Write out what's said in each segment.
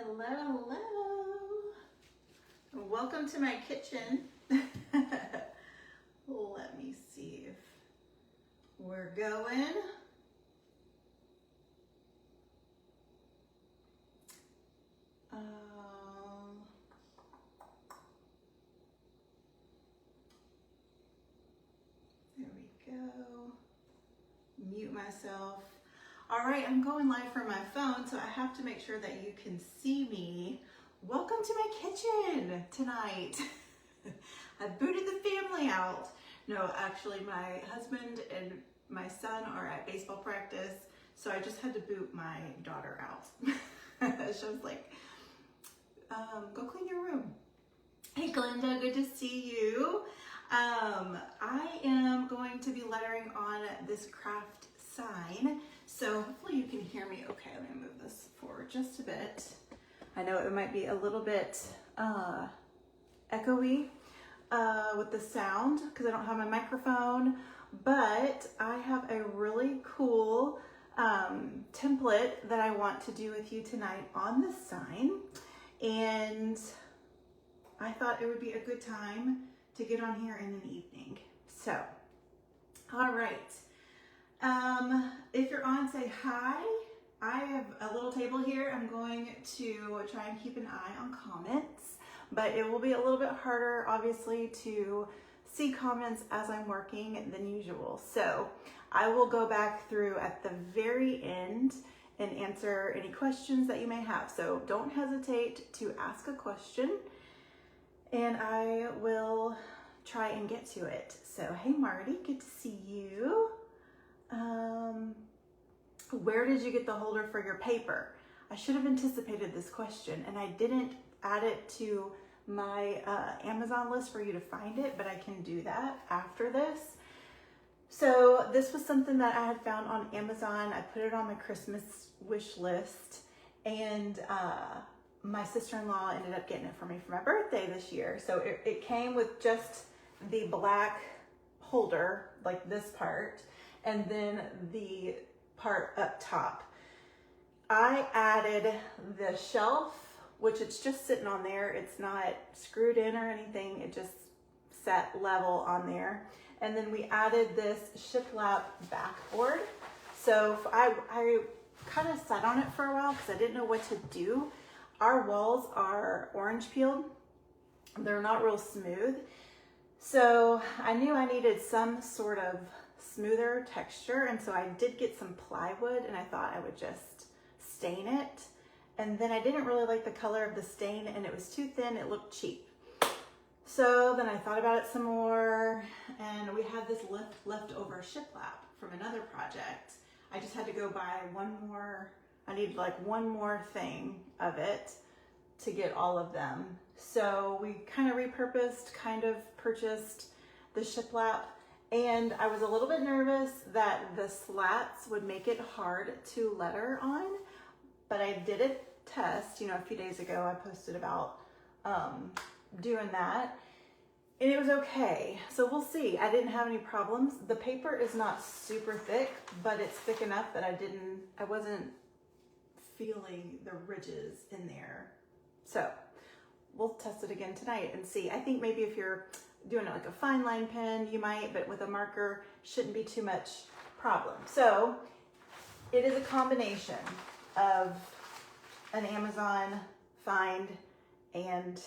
Hello, hello. Welcome to my kitchen. Let me see if we're going. There we go. Mute myself. All right, I'm going live from my phone, so I have to make sure that you can see me. Welcome to my kitchen tonight. I booted the family out. No, actually my husband and my son are at baseball practice, so I just had to boot my daughter out. She was like, go clean your room. Hey Glenda, good to see you. I am going to be lettering on this Kraft sign, so hopefully you can hear me okay. Let me move this forward just a bit. I know it might be a little bit echoey with the sound because I don't have my microphone, but I have a really cool template that I want to do with you tonight on the sign, and I thought it would be a good time to get on here in an evening. So, all right. If you're on, say hi. I have a little table here. I'm going to try and keep an eye on comments, but it will be a little bit harder, obviously, to see comments as I'm working than usual. So I will go back through at the very end and answer any questions that you may have. So don't hesitate to ask a question, and I will try and get to it. So, hey Marty, good to see you. Where did you get the holder for your paper? I should have anticipated this question, and I didn't add it to my Amazon list for you to find it, but I can do that after this. So this was something that I had found on Amazon. I put it on my Christmas wish list, and my sister-in-law ended up getting it for me for my birthday this year. So it came with just the black holder, like this part, and then the part up top. I added the shelf, which it's just sitting on there. It's not screwed in or anything. It just sat level on there. And then we added this shiplap backboard. So I kind of sat on it for a while because I didn't know what to do. Our walls are orange peeled. They're not real smooth. So I knew I needed some sort of smoother texture, and so I did get some plywood, and I thought I would just stain it. And then I didn't really like the color of the stain, and it was too thin. It looked cheap. So then I thought about it some more, and we had this leftover shiplap from another project. I just had to go buy one more. I needed like one more thing of it to get all of them. So we kind of repurposed, purchased the shiplap, and I was a little bit nervous that the slats would make it hard to letter on, but I did a test, a few days ago. I posted about doing that, and it was okay. So we'll see. I didn't have any problems. The paper is not super thick, but it's thick enough that I wasn't feeling the ridges in there. So we'll test it again tonight and see. I think maybe if you're doing it like a fine line pen, you might, but with a marker, shouldn't be too much problem. So it is a combination of an Amazon find and,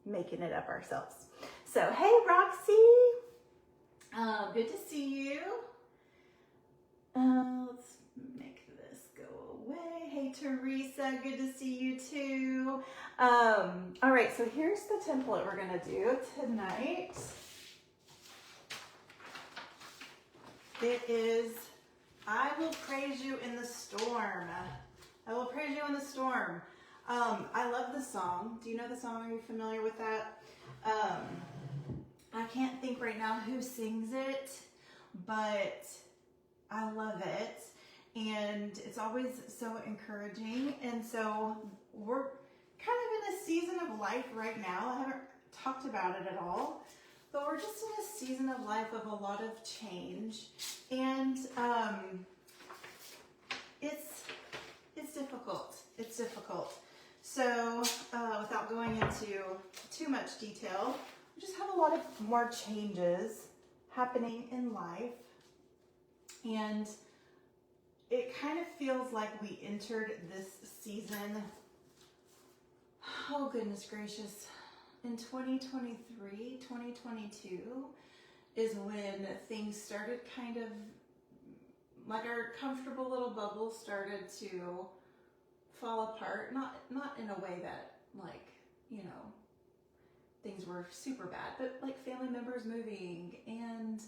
making it up ourselves. So, hey Roxy, good to see you. Let's make this go away. Hey Teresa, good to see you too. All right, so here's the template we're gonna do tonight. It is, I will praise you in the storm. I will praise you in the storm. I love the song. Do you know the song? Are you familiar with that? I can't think right now who sings it, but I love it. And it's always so encouraging. And so we're kind of in a season of life right now. I haven't talked about it at all, but we're just in a season of life of a lot of change. And it's difficult. It's difficult. much detail. We just have a lot of more changes happening in life. And it kind of feels like we entered this season, oh goodness gracious, in 2023, 2022 is when things started kind of, like our comfortable little bubble started to fall apart. Not in a way that, like, you know, things were super bad, but like family members moving and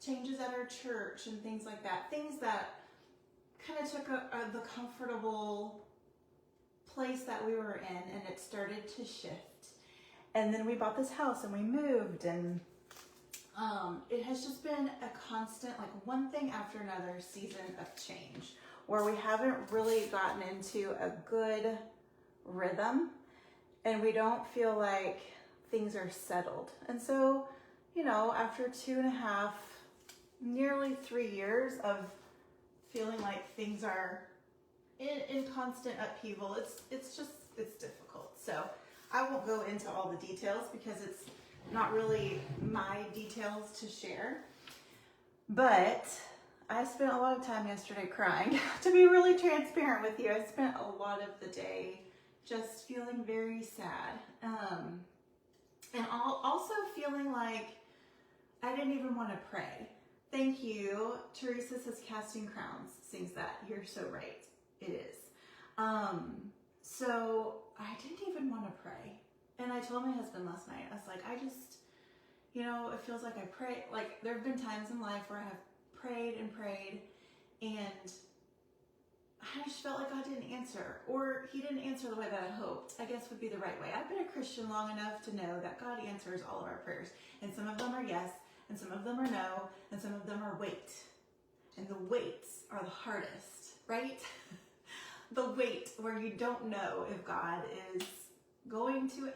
changes at our church and things like that. Things that kind of took the comfortable place that we were in, and it started to shift. And then we bought this house and we moved, and it has just been a constant, like one thing after another season of change where we haven't really gotten into a good rhythm and we don't feel like things are settled. And so, you know, after 2.5, nearly 3 years of feeling like things are in constant upheaval, it's difficult. So I won't go into all the details because it's not really my details to share. But I spent a lot of time yesterday crying. To be really transparent with you, I spent a lot of the day just feeling very sad. And also feeling like I didn't even want to pray. Thank you. Teresa says Casting Crowns sings that. You're so right. It is. So I didn't even want to pray. And I told my husband last night, I was like, I just, you know, it feels like I pray. Like there have been times in life where I have prayed and prayed and I just felt like God didn't answer, or he didn't answer the way that I hoped, I guess would be the right way. I've been a Christian long enough to know that God answers all of our prayers. And some of them are yes, and some of them are no, and some of them are wait. And the waits are the hardest, right? The wait where you don't know if God is going to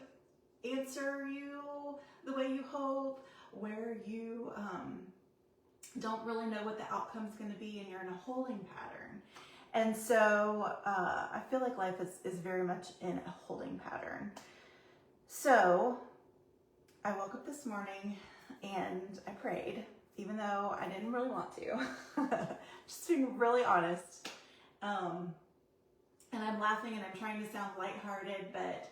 answer you the way you hope, where you don't really know what the outcome's going to be and you're in a holding pattern. And so I feel like life is very much in a holding pattern. So I woke up this morning and I prayed, even though I didn't really want to. Just being really honest. And I'm laughing and I'm trying to sound lighthearted, but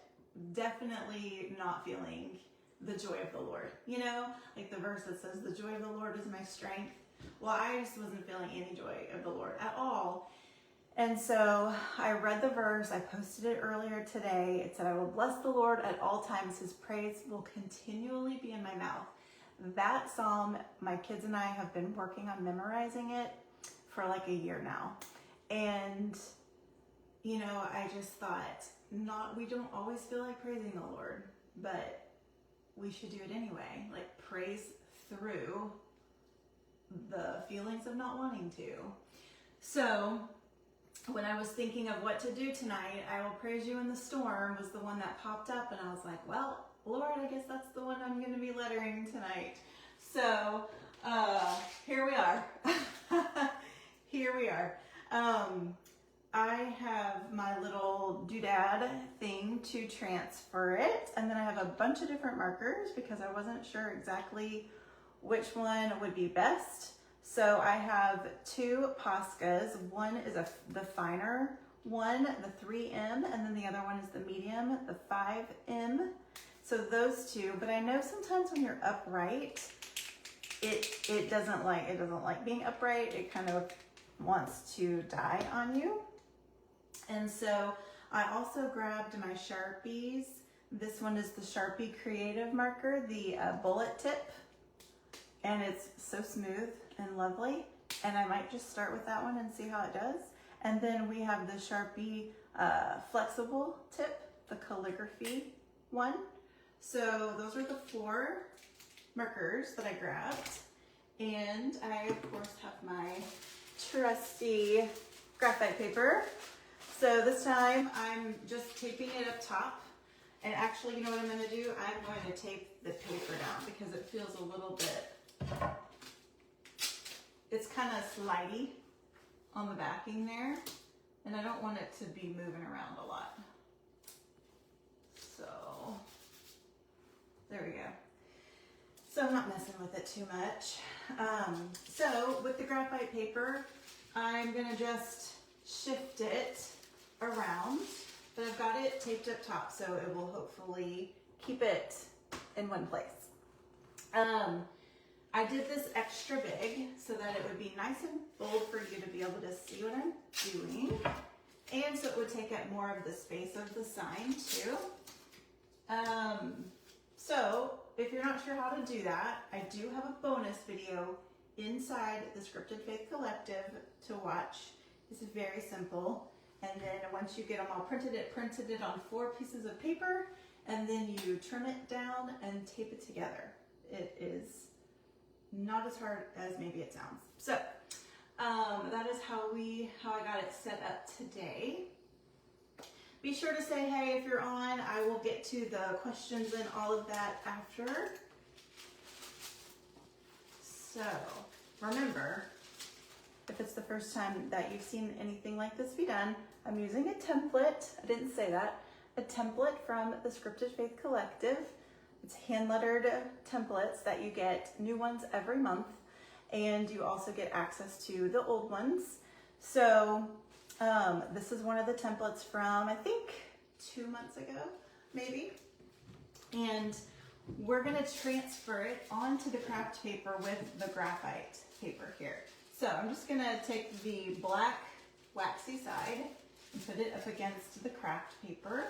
definitely not feeling the joy of the Lord. You know, like the verse that says, the joy of the Lord is my strength. Well, I just wasn't feeling any joy of the Lord at all. And so I read the verse, I posted it earlier today. It said, I will bless the Lord at all times. His praise will continually be in my mouth. That psalm, my kids and I have been working on memorizing it for like a year now. And, you know, I just thought, we don't always feel like praising the Lord, but we should do it anyway. Like praise through the feelings of not wanting to. So when I was thinking of what to do tonight, I will praise you in the storm was the one that popped up, and I was like, well, Lord, I guess that's the one I'm going to be lettering tonight. So here we are. Here we are. I have my little doodad thing to transfer it, and then I have a bunch of different markers because I wasn't sure exactly which one would be best. So I have 2 Poscas. One is the finer one, the 3M, and then the other one is the medium, the 5M. So those 2, but I know sometimes when you're upright, it doesn't like being upright. It kind of wants to die on you. And so I also grabbed my Sharpies. This one is the Sharpie Creative Marker, the bullet tip, and it's so smooth and lovely. And I might just start with that one and see how it does. And then we have the Sharpie flexible tip, the calligraphy one. So those are the 4 markers that I grabbed. And I, of course, have my trusty graphite paper. So this time I'm just taping it up top. And actually, you know what I'm going to do? I'm going to tape the paper down because it feels a little bit, it's kind of slidey on the backing there. And I don't want it to be moving around a lot. So There we go. So I'm not messing with it too much. So with the graphite paper, I'm gonna just shift it around, but I've got it taped up top, so it will hopefully keep it in one place. I did this extra big so that it would be nice and bold for you to be able to see what I'm doing. And so it would take up more of the space of the sign too. So if you're not sure how to do that, I do have a bonus video inside the Scripted Faith Collective to watch. It's very simple. And then once you get them all printed it on 4 pieces of paper, and then you turn it down and tape it together. It is not as hard as maybe it sounds. So that is how I got it set up today. Be sure to say hey if you're on. I will get to the questions and all of that after. So remember, if it's the first time that you've seen anything like this be done, I'm using a template. I didn't say that. A template from the Scripted Faith Collective. It's hand-lettered templates that you get new ones every month, and you also get access to the old ones. So this is one of the templates from, I think, 2 months ago, maybe. And we're gonna transfer it onto the Kraft paper with the graphite paper here. So I'm just gonna take the black waxy side and put it up against the Kraft paper.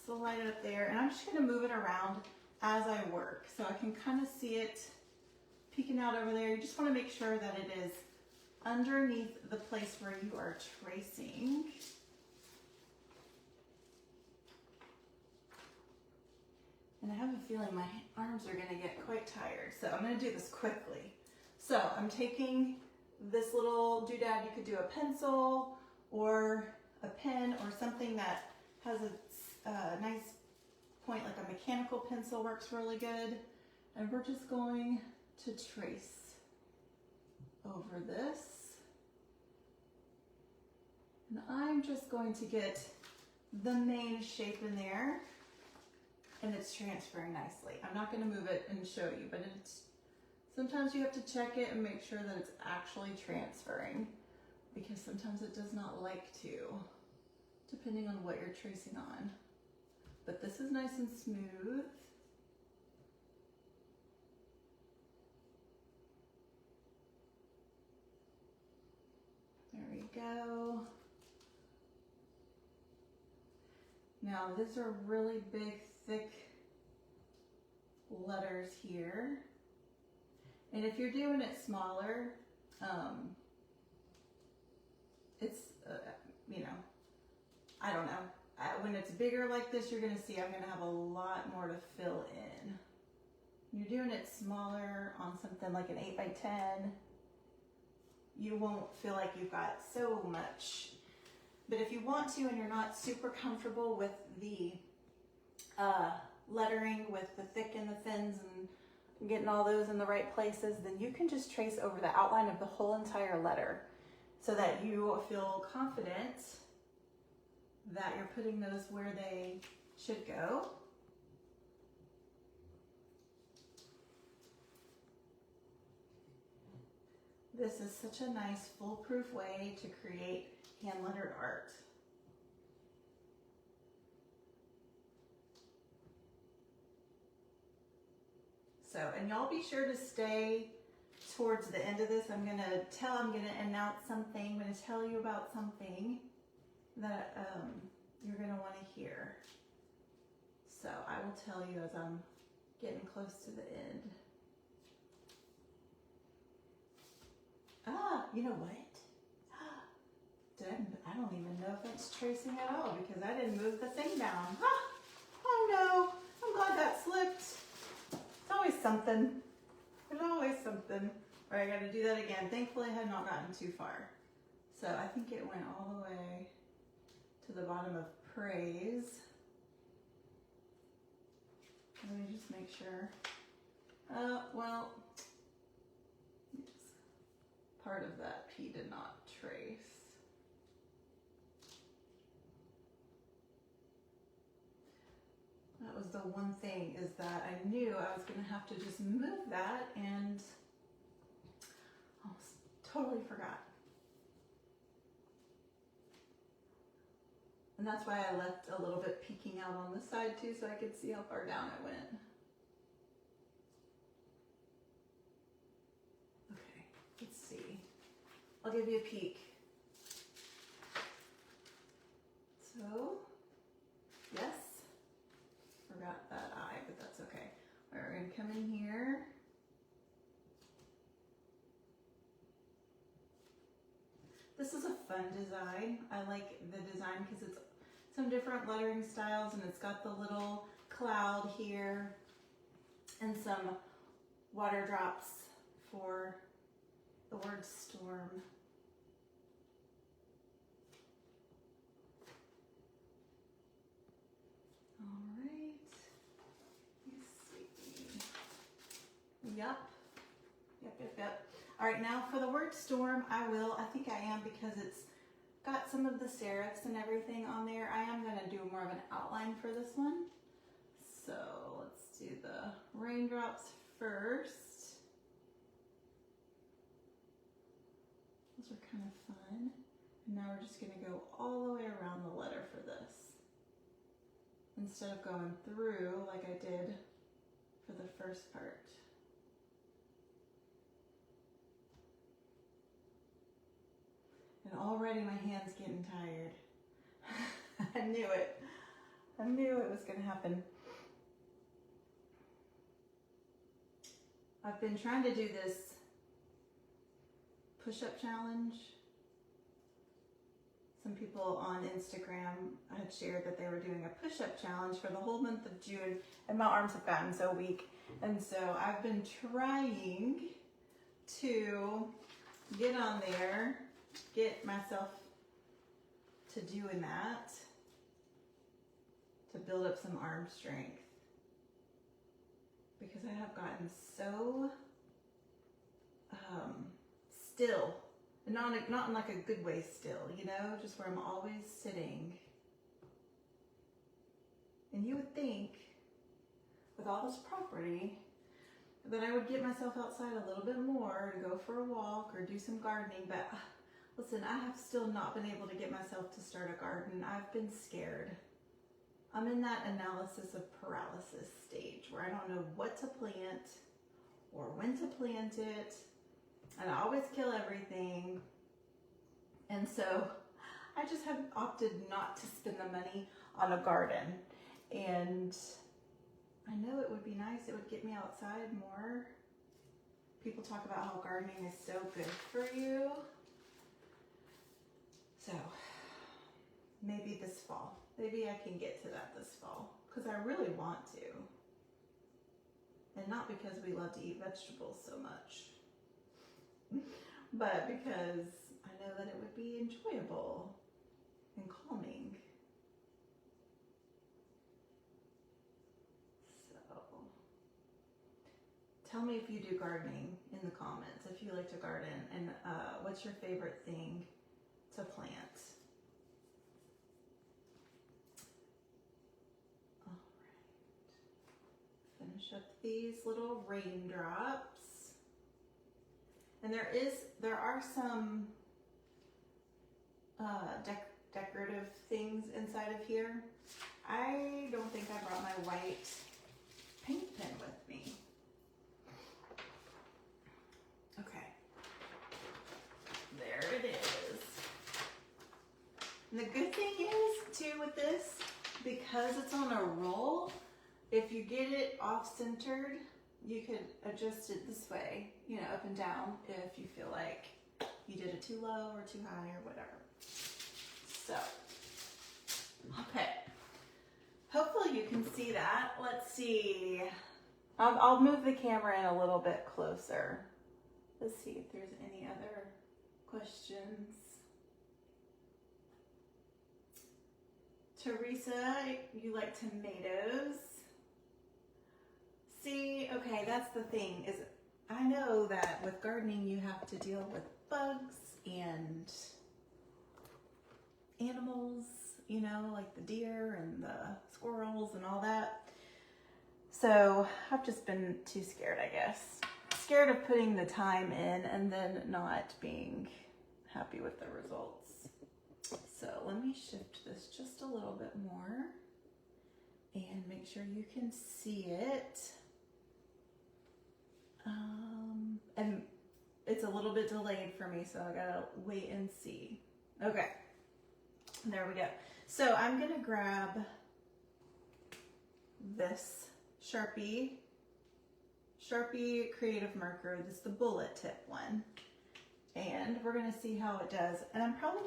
Slide it up there, and I'm just gonna move it around as I work so I can kind of see it peeking out over there. You just wanna make sure that it is underneath the place where you are tracing. And I have a feeling my arms are gonna get quite tired, so I'm gonna do this quickly. So I'm taking this little doodad. You could do a pencil or a pen or something that has a nice point, like a mechanical pencil works really good. And we're just going to trace over this. And I'm just going to get the main shape in there, and it's transferring nicely. I'm not going to move it and show you, but sometimes you have to check it and make sure that it's actually transferring, because sometimes it does not like to, depending on what you're tracing on. But this is nice and smooth. There we go. Now these are really big, thick letters here. And if you're doing it smaller, it's, you know, I don't know. When it's bigger like this, you're gonna see I'm gonna have a lot more to fill in. When you're doing it smaller on something like an 8x10, you won't feel like you've got so much. But if you want to and you're not super comfortable with the lettering, with the thick and the thins and getting all those in the right places, then you can just trace over the outline of the whole entire letter so that you feel confident that you're putting those where they should go. This is such a nice foolproof way to create hand-lettered art. So, and y'all be sure to stay towards the end of this. I'm gonna announce something. I'm gonna tell you about something that you're gonna wanna hear. So I will tell you as I'm getting close to the end. You know what? I don't even know if it's tracing at all because I didn't move the thing down. Oh no, I'm glad that slipped. It's always something. There's always something. All right, I gotta do that again. Thankfully I had not gotten too far. So I think it went all the way to the bottom of praise. Let me just make sure. Well, part of that P did not trace. one thing is that I knew I was going to have to just move that, and almost totally forgot. And that's why I left a little bit peeking out on the side too, so I could see how far down it went. Okay, let's see. I'll give you a peek. So, yes, forgot that eye, but that's okay. We're gonna come in here. This is a fun design. I like the design because it's some different lettering styles, and it's got the little cloud here and some water drops for the word storm. All right. Let's see. Yep. All right, now for the word storm, I think I am, because it's got some of the serifs and everything on there. I am going to do more of an outline for this one. So let's do the raindrops first. Those are kind of fun. And now we're just going to go all the way around the letter for this, instead of going through like I did for the first part. And already my hand's getting tired. I knew it. I knew it was going to happen. I've been trying to do this push-up challenge. Some people on Instagram had shared that they were doing a push-up challenge for the whole month of June, and my arms have gotten so weak. And so I've been trying to get on there, get myself to doing that, to build up some arm strength, because I have gotten so still, and not in like a good way still, you know, just where I'm always sitting. And you would think, with all this property, that I would get myself outside a little bit more to go for a walk or do some gardening, but listen, I have still not been able to get myself to start a garden. I've been scared. I'm in that analysis of paralysis stage where I don't know what to plant or when to plant it, and I always kill everything. And so I just have opted not to spend the money on a garden. And I know it would be nice. It would get me outside more. People talk about how gardening is so good for you. So maybe this fall, maybe I can get to that this fall, because I really want to. And not because we love to eat vegetables so much, but because I know that it would be enjoyable and calming. So tell me if you do gardening in the comments, if you like to garden, and what's your favorite thing to plant. All right. Finish up these little raindrops. And there are some decorative things inside of here. I don't think I brought my white paint pen with me. Okay. There it is. And the good thing is, too, with this, because it's on a roll, if you get it off-centered, you could adjust it this way, you know, up and down, if you feel like you did it too low or too high or whatever. So, okay. Hopefully you can see that. Let's see. I'll move the camera in a little bit closer. Let's see if there's any other questions. Teresa, you like tomatoes? See, okay, that's the thing, is I know that with gardening you have to deal with bugs and animals, you know, like the deer and the squirrels and all that. So I've just been too scared, I guess. Scared of putting the time in and then not being happy with the results. So let me shift this just a little bit more and make sure you can see it. And it's a little bit delayed for me, so I gotta wait and see. Okay, there we go. So I'm gonna grab this Sharpie creative marker. This is the bullet tip one. And we're gonna see how it does. And I'm probably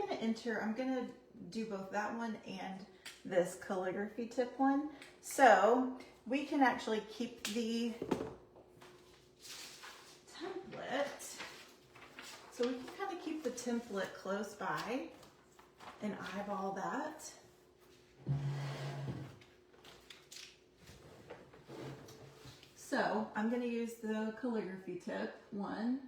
gonna do both that one and this calligraphy tip one. So we can actually keep the template. So we can kind of keep the template close by and eyeball that. So I'm going to use the calligraphy tip one.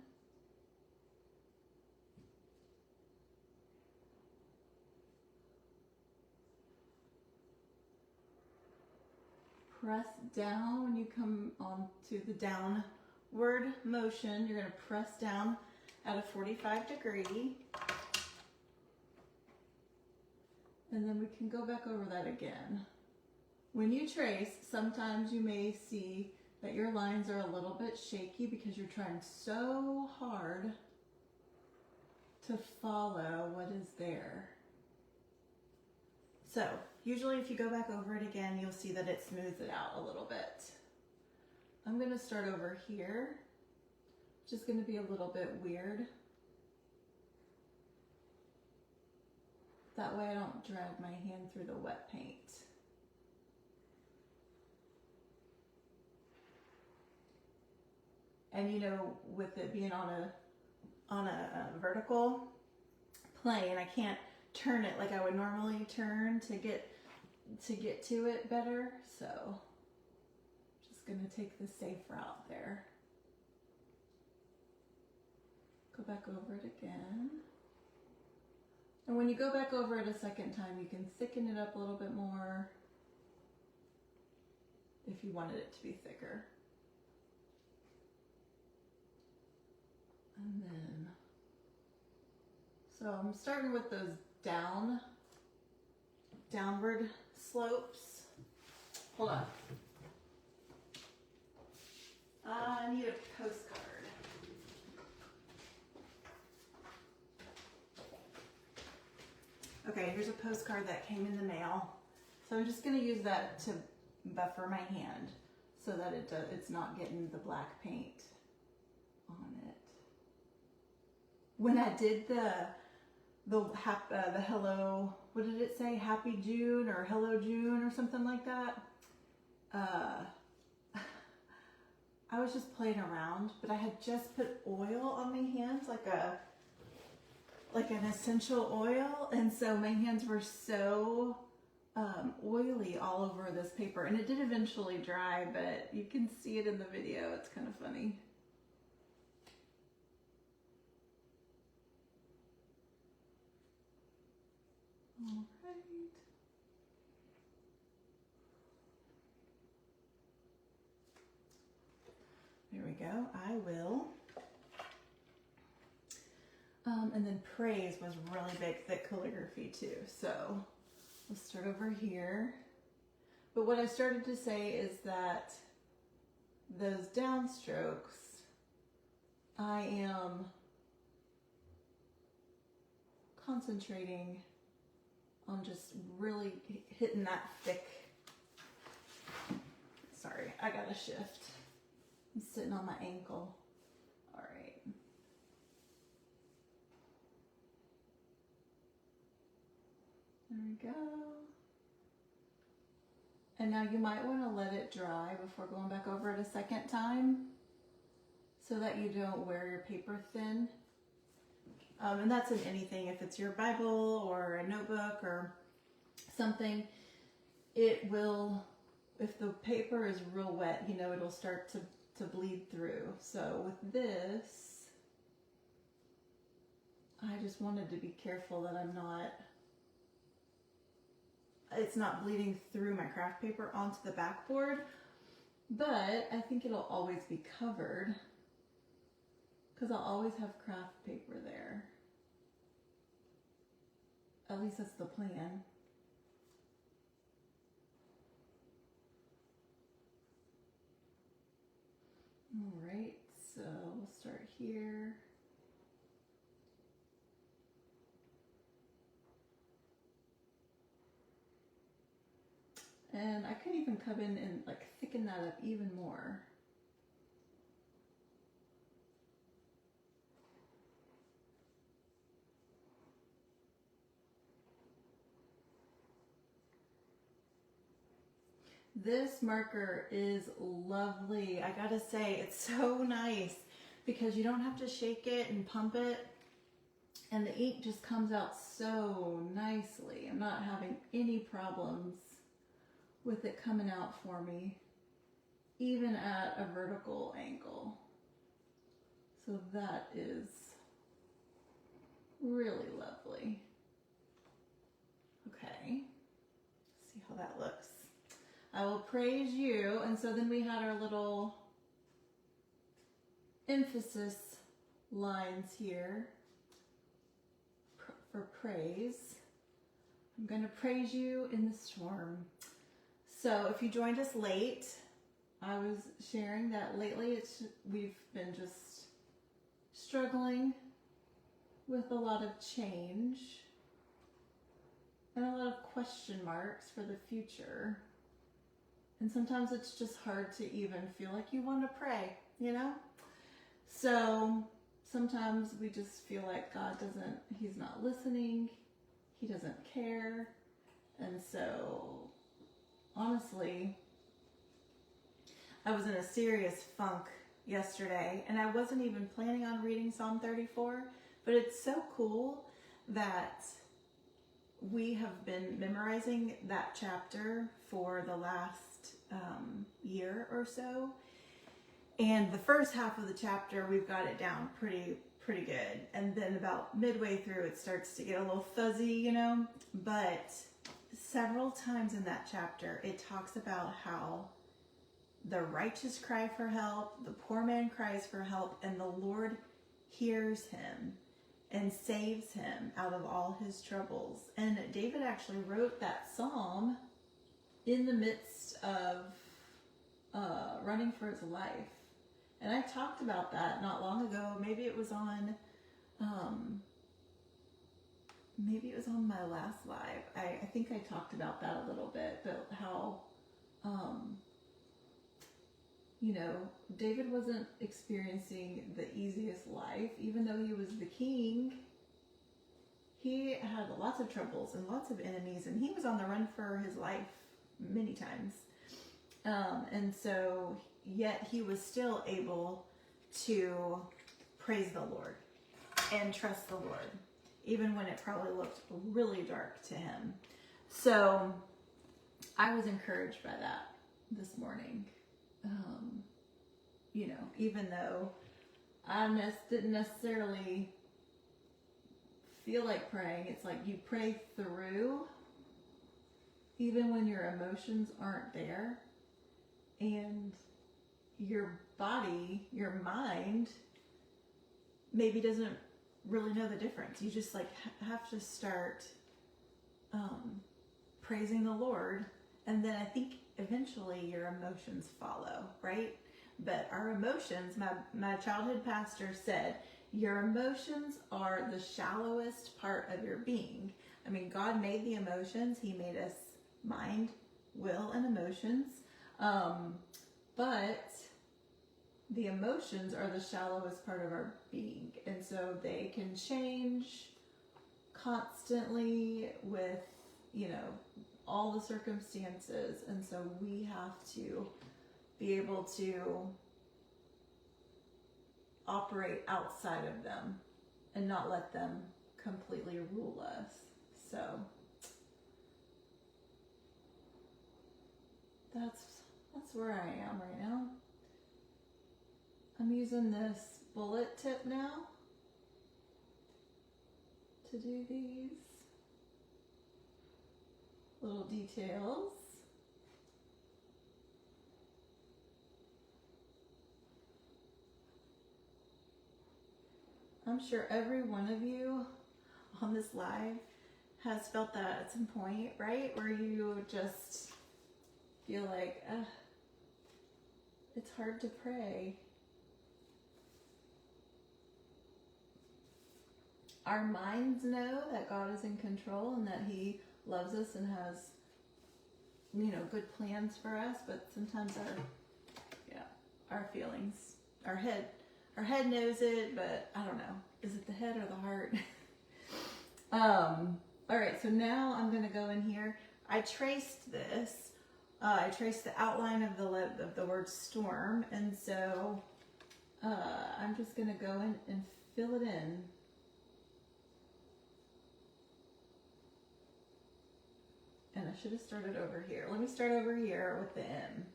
Press down when you come on to the downward motion. You're going to press down at a 45 degree. And then we can go back over that again. When you trace, sometimes you may see that your lines are a little bit shaky because you're trying so hard to follow what is there. So usually if you go back over it again, you'll see that it smooths it out a little bit. I'm gonna start over here, which is gonna be a little bit weird. That way I don't drag my hand through the wet paint. And you know, with it being on a vertical plane, I can't turn it like I would normally turn to get to it better. So just gonna take the safe route there. Go back over it again. And when you go back over it a second time, you can thicken it up a little bit more if you wanted it to be thicker. And then, so I'm starting with those downward slopes. Hold on. I need a postcard. Okay, here's a postcard that came in the mail. So I'm just going to use that to buffer my hand so that it's not getting the black paint on it. When I did the hello, what did it say? Happy June or Hello June or something like that. I was just playing around, but I had just put oil on my hands, like an essential oil, and so my hands were so oily all over this paper, and it did eventually dry, but you can see it in the video. It's kind of funny. All right. There we go. I will. And then praise was really big, thick calligraphy too. So let's start over here. But what I started to say is that those downstrokes, I am concentrating on just really hitting that thick. Sorry, I gotta shift. I'm sitting on my ankle. All right. There we go. And now you might want to let it dry before going back over it a second time so that you don't wear your paper thin. And that's in anything, if it's your Bible or a notebook or something, it will, if the paper is real wet, you know, it'll start to bleed through. So with this, I just wanted to be careful that it's not bleeding through my craft paper onto the backboard, But I think it'll always be covered because I'll always have craft paper there. At least that's the plan. All right, so we'll start here. And I could even come in and like thicken that up even more. This marker is lovely. I gotta say, it's so nice because you don't have to shake it and pump it, and the ink just comes out so nicely. I'm not having any problems with it coming out for me, even at a vertical angle. So that is really lovely. Okay, see how that looks. I will praise you. And so then we had our little emphasis lines here for praise. I'm going to praise you in the storm. So if you joined us late, I was sharing that lately we've been just struggling with a lot of change and a lot of question marks for the future. And sometimes it's just hard to even feel like you want to pray, you know? So sometimes we just feel like God he's not listening, he doesn't care. And so honestly, I was in a serious funk yesterday and I wasn't even planning on reading Psalm 34, but it's so cool that we have been memorizing that chapter for the last year or so. And the first half of the chapter, we've got it down pretty good. And then about midway through, it starts to get a little fuzzy, you know? But several times in that chapter, it talks about how the righteous cry for help, the poor man cries for help, and the Lord hears him and saves him out of all his troubles. And David actually wrote that psalm in the midst of running for his life. And I talked about that not long ago. Maybe it was on my last live. I think I talked about that a little bit, but how you know, David wasn't experiencing the easiest life. Even though he was the king, he had lots of troubles and lots of enemies, and he was on the run for his life many times. And so, yet he was still able to praise the Lord and trust the Lord, even when it probably looked really dark to him. So I was encouraged by that this morning. You know, even though I didn't necessarily feel like praying, it's like you pray through even when your emotions aren't there, and your body, your mind maybe doesn't really know the difference. You just like have to start praising the Lord, and then I think eventually your emotions follow, right? But our emotions, my childhood pastor said, your emotions are the shallowest part of your being. I mean, God made the emotions. He made us mind, will, and emotions. But the emotions are the shallowest part of our being. And so they can change constantly with, you know, all the circumstances. And so we have to be able to operate outside of them and not let them completely rule us. So that's where I am right now. I'm using this bullet tip now to do these little details. I'm sure every one of you on this live has felt that at some point, right? Where you just feel like, it's hard to pray. Our minds know that God is in control and that He loves us and has, good plans for us, but sometimes our feelings, our head knows it, but I don't know. Is it the head or the heart? All right, so now I'm going to go in here. I traced this. I traced the outline of the word storm, and so I'm just going to go in and fill it in. And I should have started over here. Let me start over here with the M.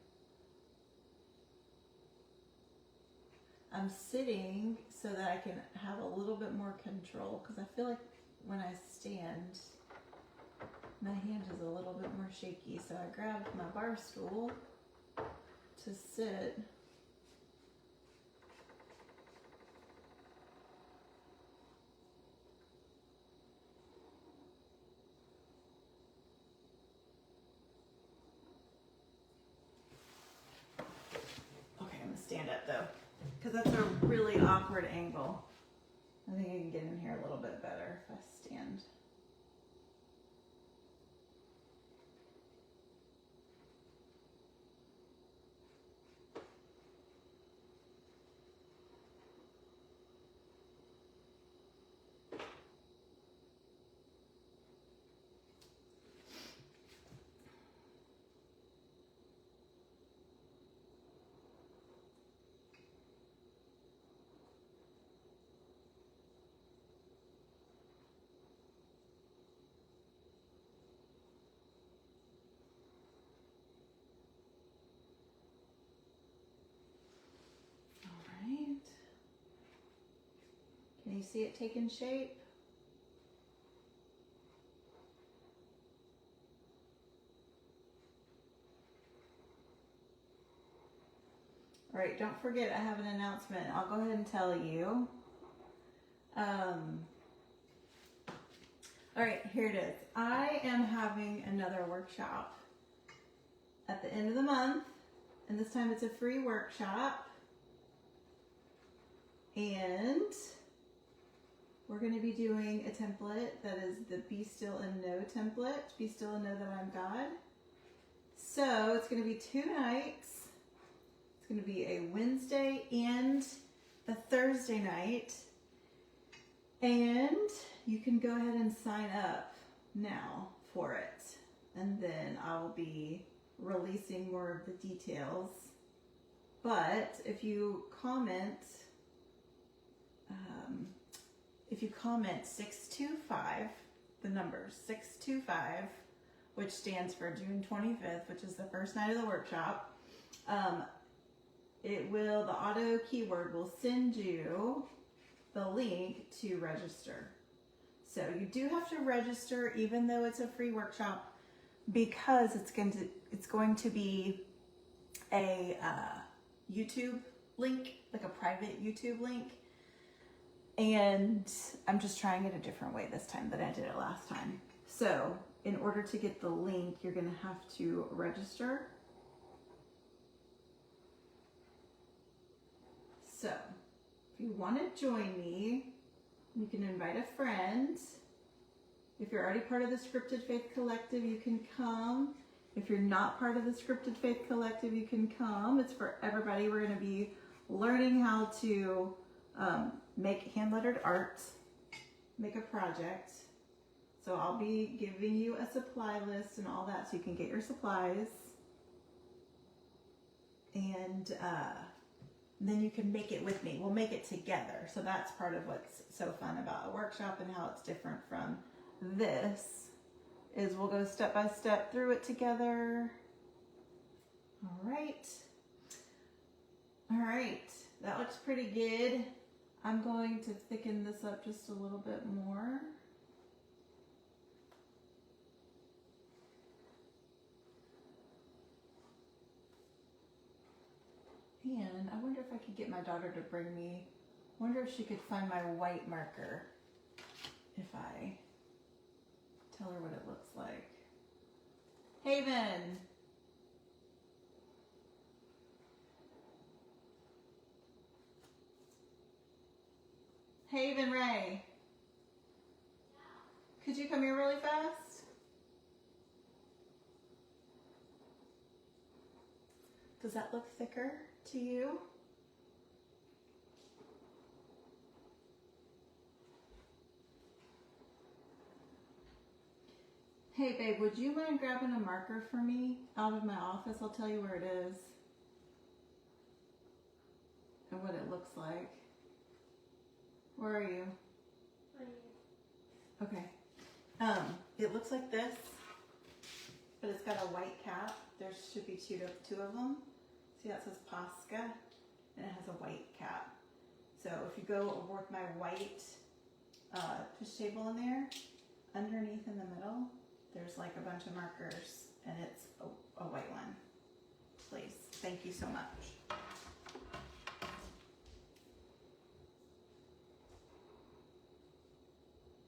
I'm sitting so that I can have a little bit more control, because I feel like when I stand, my hand is a little bit more shaky. So I grabbed my bar stool to sit. Okay, I'm gonna stand up though, because that's a really awkward angle. I think I can get in here a little bit better if I stand. Can you see it taking shape? All right, don't forget I have an announcement. I'll go ahead and tell you. All right, here it is. I am having another workshop at the end of the month, and this time it's a free workshop. And we're going to be doing a template that is the Be Still and Know template. Be still and know that I'm God. So it's going to be 2 nights. It's going to be a Wednesday and a Thursday night. And you can go ahead and sign up now for it. And then I will be releasing more of the details. But if you comment, 625, the numbers 625, which stands for June 25th, which is the first night of the workshop, the auto keyword will send you the link to register. So you do have to register, even though it's a free workshop, because it's going to be a YouTube link, like a private YouTube link. And I'm just trying it a different way this time than I did it last time. So in order to get the link, you're going to have to register. So if you want to join me, you can invite a friend. If you're already part of the Scripted Faith Collective, you can come. If you're not part of the Scripted Faith Collective, you can come. It's for everybody. We're going to be learning how to make hand-lettered art, make a project. So I'll be giving you a supply list and all that so you can get your supplies. And then you can make it with me. We'll make it together. So that's part of what's so fun about a workshop and how it's different from this, is we'll go step by step through it together. All right. All right. That looks pretty good. I'm going to thicken this up just a little bit more. And I wonder if I could get my daughter to bring me Wonder if she could find my white marker if I tell her what it looks like. Haven! Haven Ray! Could you come here really fast? Does that look thicker to you? Hey babe, would you mind grabbing a marker for me out of my office? I'll tell you where it is and what it looks like. Where are you? Right here. Okay. It looks like this, but it's got a white cap. There should be two of them. See that says Posca, and it has a white cap. So if you go with my white push table in there, underneath in the middle, there's like a bunch of markers, and it's a white one. Please, thank you so much.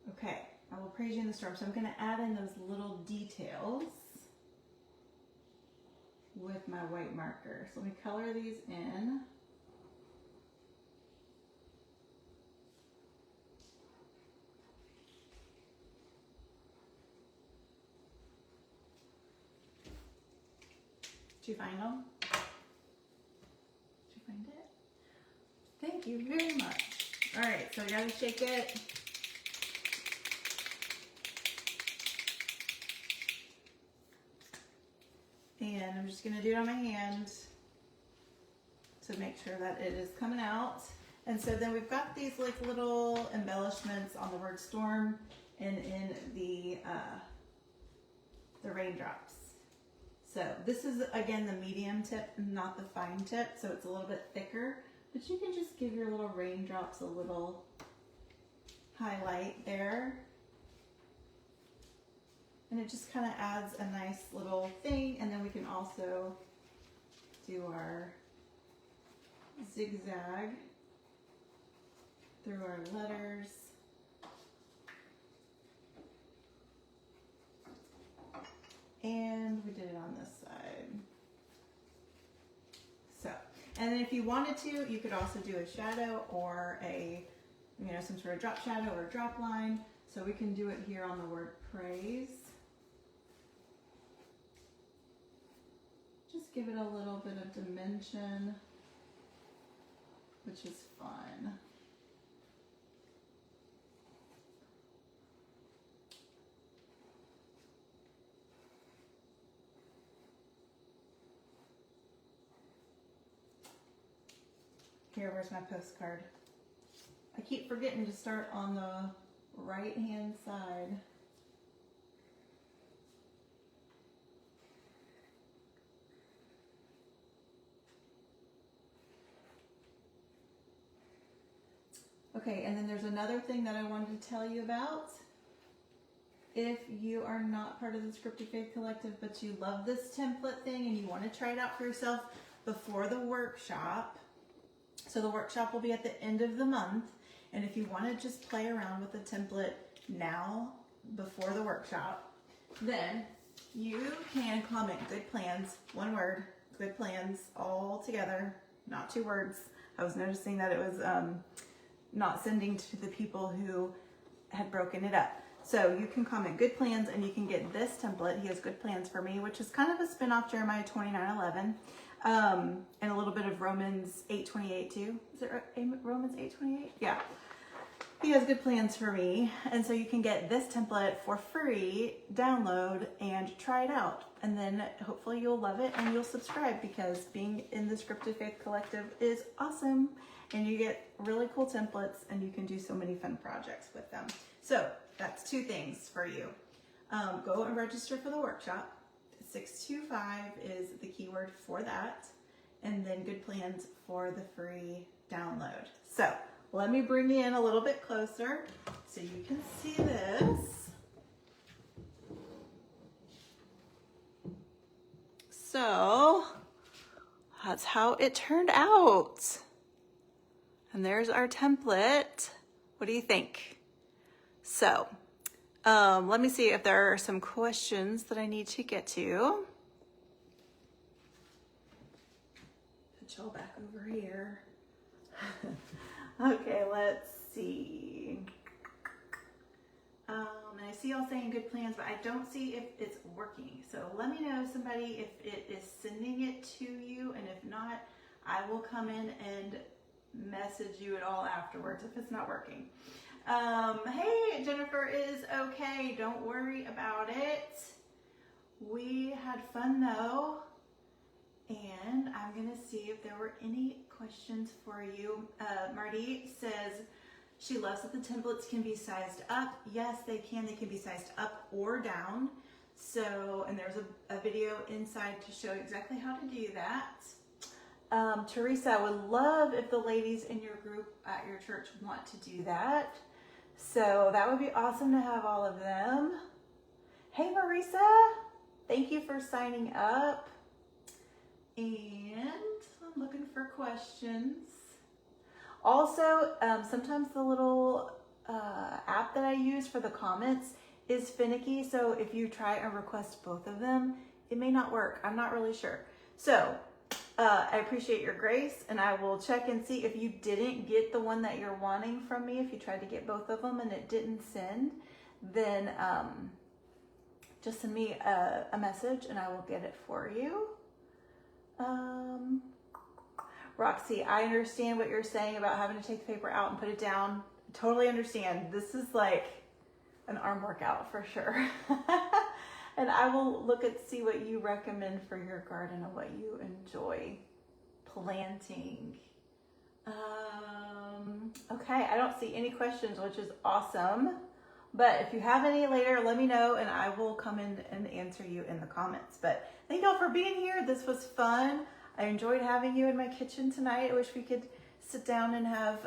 Okay, I will praise you in the storm. So I'm going to add in those little details with my white marker. So let me color these in. Did you find them? Did you find it? Thank you very much. All right, so I gotta shake it. And I'm just gonna do it on my hand to make sure that it is coming out. And so then we've got these like little embellishments on the word storm and in the raindrops. So this is again the medium tip, not the fine tip, so it's a little bit thicker, but you can just give your little raindrops a little highlight there. And it just kind of adds a nice little thing. And then we can also do our zigzag through our letters. And we did it on this side. So, and then if you wanted to, you could also do a shadow or a, some sort of drop shadow or drop line. So we can do it here on the word praise. Just give it a little bit of dimension, which is fun. Here, where's my postcard? I keep forgetting to start on the right-hand side. Okay, and then there's another thing that I wanted to tell you about. If you are not part of the Scripted Faith Collective, but you love this template thing and you want to try it out for yourself before the workshop, so the workshop will be at the end of the month, and if you want to just play around with the template now before the workshop, then you can comment good plans, one word, good plans, all together, not two words. I was noticing that it was not sending to the people who had broken it up. So you can comment good plans and you can get this template. He has good plans for me, which is kind of a spin-off Jeremiah 29:11, and a little bit of Romans 8:28 too. Is it Romans 8:28? Yeah. He has good plans for me. And so you can get this template for free, download, and try it out. And then hopefully you'll love it and you'll subscribe, because being in the Scripted Faith Collective is awesome. And you get really cool templates and you can do so many fun projects with them. So that's two things for you. Go and register for the workshop. 625 is the keyword for that. And then good plans for the free download. So let me bring you in a little bit closer so you can see this. So that's how it turned out. And there's our template. What do you think? So, let me see if there are some questions that I need to get to. Put y'all back over here. Okay, let's see. And I see y'all saying good plans, but I don't see if it's working. So let me know, somebody, if it is sending it to you, and if not, I will come in and message you it all afterwards if it's not working. Hey, Jennifer is okay. Don't worry about it. We had fun though. And I'm gonna see if there were any questions for you. Marty says she loves that the templates can be sized up. Yes, they can. They can be sized up or down. So, and there's a video inside to show exactly how to do that. Teresa, I would love if the ladies in your group at your church want to do that. So that would be awesome to have all of them. Hey, Marisa, thank you for signing up. And I'm looking for questions. Also, sometimes the little app that I use for the comments is finicky. So if you try and request both of them, it may not work. I'm not really sure. So I appreciate your grace, and I will check and see if you didn't get the one that you're wanting from me. If you tried to get both of them and it didn't send, then just send me a message and I will get it for you. Roxy, I understand what you're saying about having to take the paper out and put it down. Totally understand. This is like an arm workout for sure. And I will look at see what you recommend for your garden and what you enjoy planting. Okay, I don't see any questions, which is awesome. But if you have any later, let me know and I will come in and answer you in the comments. But thank y'all for being here. This was fun. I enjoyed having you in my kitchen tonight. I wish we could sit down and have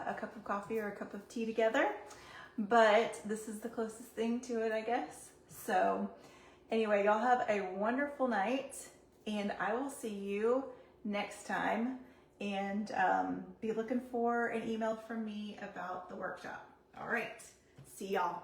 a cup of coffee or a cup of tea together. But this is the closest thing to it, I guess. So anyway, y'all have a wonderful night, and I will see you next time. And be looking for an email from me about the workshop. All right. See y'all.